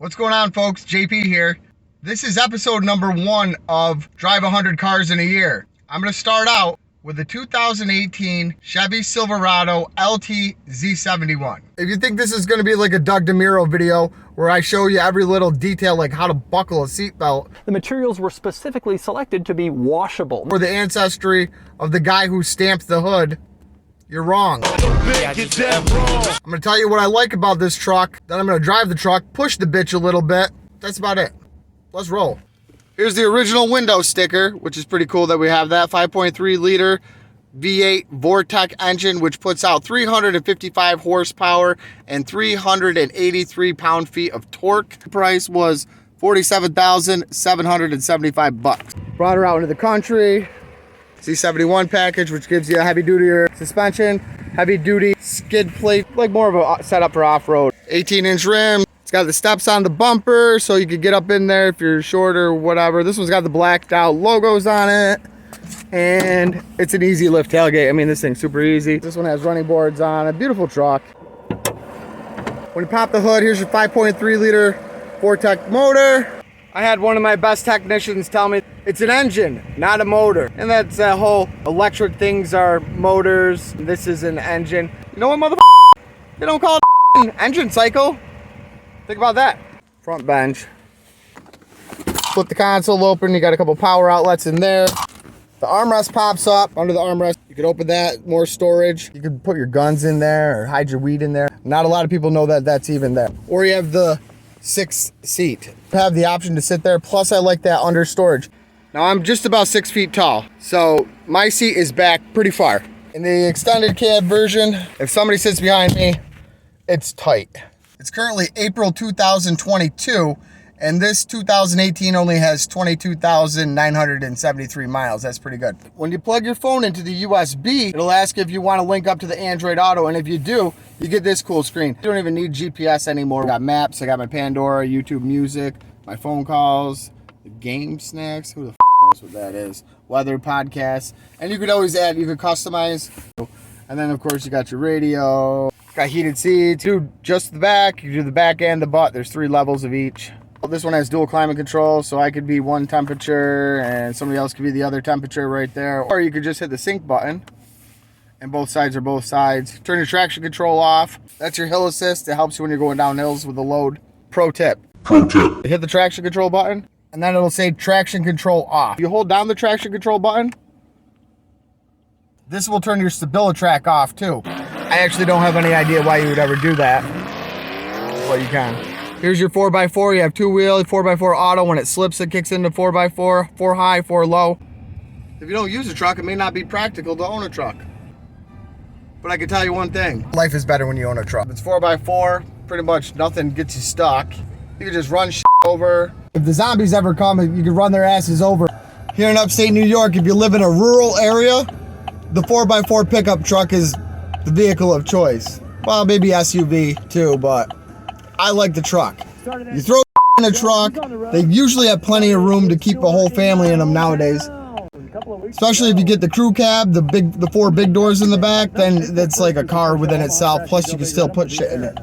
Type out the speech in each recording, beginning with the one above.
What's going on, folks? JP here. This is episode number 1 of Drive 100 Cars in a Year. I'm going to start out with the 2018 Chevy Silverado LT Z71. If you think this is going to be like a Doug DeMuro video where I show you every little detail, like how to buckle a seatbelt, the materials were specifically selected to be washable. or the ancestry of the guy who stamped the hood, you're wrong. I'm going to tell you what I like about this truck. Then I'm going to drive the truck, push the bitch a little bit. That's about it. Let's roll. Here's the original window sticker, which is pretty cool that we have that. 5.3 liter V8 Vortec engine, which puts out 355 horsepower and 383 pound-feet of torque. The price was $47,775. Brought her out into the country. C71 package, which gives you a heavy-duty suspension, heavy-duty skid plate, like more of a setup for off-road. 18-inch rim. It's got the steps on the bumper, so you could get up in there if you're short or whatever. This one's got the blacked out logos on it, and it's an easy lift tailgate. I mean, this thing's super easy. This one has running boards on it. Beautiful truck. When you pop the hood, here's your 5.3 liter Vortec motor. I had one of my best technicians tell me it's an engine, not a motor. And that's that whole electric things are motors. This is an engine. You know what, motherfucker? They don't call it an engine cycle. Think about that. Front bench. Flip the console open. You got a couple power outlets in there. The armrest pops up. Under the armrest, you could open that, more storage. You could put your guns in there or hide your weed in there. Not a lot of people know that that's even there. Or you have the 6th seat. Have the option to sit there. Plus, I like that under storage. Now, I'm just about 6 feet tall, so my seat is back pretty far. In the extended cab version, if somebody sits behind me, it's tight. It's currently April 2022, and this 2018 only has 22,973 miles. That's pretty good. When you plug your phone into the USB, it'll ask if you want to link up to the Android Auto, and if you do, you get this cool screen. You don't even need GPS anymore. I got maps, I got my Pandora, YouTube Music, my phone calls, the game snacks, who the knows what that is, weather, podcasts, and you could always add, you could customize. And then, of course, you got your radio, got heated seats. Do just the back, you do the back and the butt. There's 3 levels of each. This one has dual climate control, so I could be one temperature and somebody else could be the other temperature right there. Or you could just hit the sync button, and both sides are both sides. Turn your traction control off. That's your hill assist. It helps you when you're going down hills with the load. Pro tip. Hit the traction control button, and then it'll say traction control off. You hold down the traction control button, this will turn your StabiliTrak off too. I actually don't have any idea why you would ever do that, but you can. Here's your 4x4. You have 2-wheel, 4x4 auto. When it slips, it kicks into 4x4, 4 high, 4 low. If you don't use a truck, it may not be practical to own a truck. But I can tell you one thing. Life is better when you own a truck. If it's 4x4, pretty much nothing gets you stuck. You can just run shit over. If the zombies ever come, you can run their asses over. Here in upstate New York, if you live in a rural area, the 4x4 pickup truck is the vehicle of choice. Well, maybe SUV too, but I like the truck. You throw in a truck, they usually have plenty of room to keep a whole family in them nowadays. Especially if you get the crew cab, the 4 big doors in the back, then that's like a car within itself. Plus you can still put shit in it.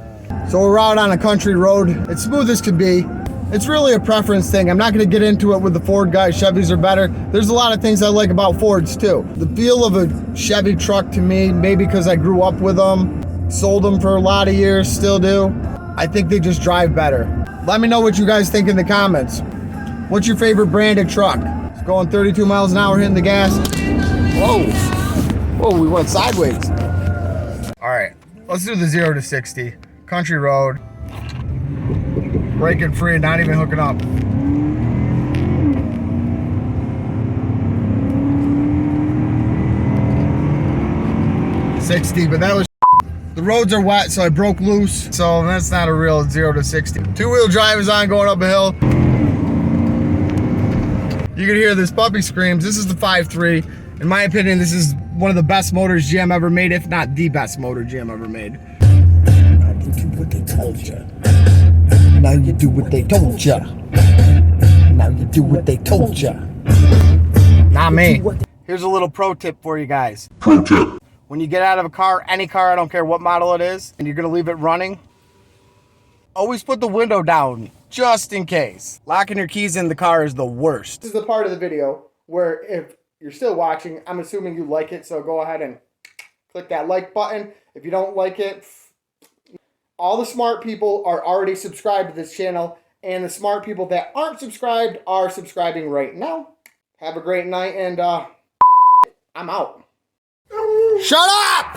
So we're out on a country road. It's smooth as can be. It's really a preference thing. I'm not going to get into it with the Ford guys. Chevys are better. There's a lot of things I like about Fords too. The feel of a Chevy truck to me, maybe because I grew up with them, sold them for a lot of years, still do. I think they just drive better. Let me know what you guys think in the comments. What's your favorite branded truck? It's going 32 miles an hour hitting the gas. Whoa. Whoa, we went sideways. All right, let's do the 0 to 60. Country road. Braking free, not even hooking up. $60, but that was the roads are wet, so I broke loose. So that's not a real 0 to 60. 2-wheel drive is on going up a hill. You can hear this puppy screams. This is the 5.3. In my opinion, this is one of the best motors GM ever made, if not the best motor GM ever made. Now you do what they told you. Now you do what they told you. Now you do what they told you. Not me. Here's a little pro tip for you guys. Pro tip. When you get out of a car, any car, I don't care what model it is, and you're gonna leave it running, always put the window down just in case. Locking your keys in the car is the worst. This is the part of the video where if you're still watching, I'm assuming you like it, so go ahead and click that like button. If you don't like it, all the smart people are already subscribed to this channel, and the smart people that aren't subscribed are subscribing right now. Have a great night, and I'm out. Shut up!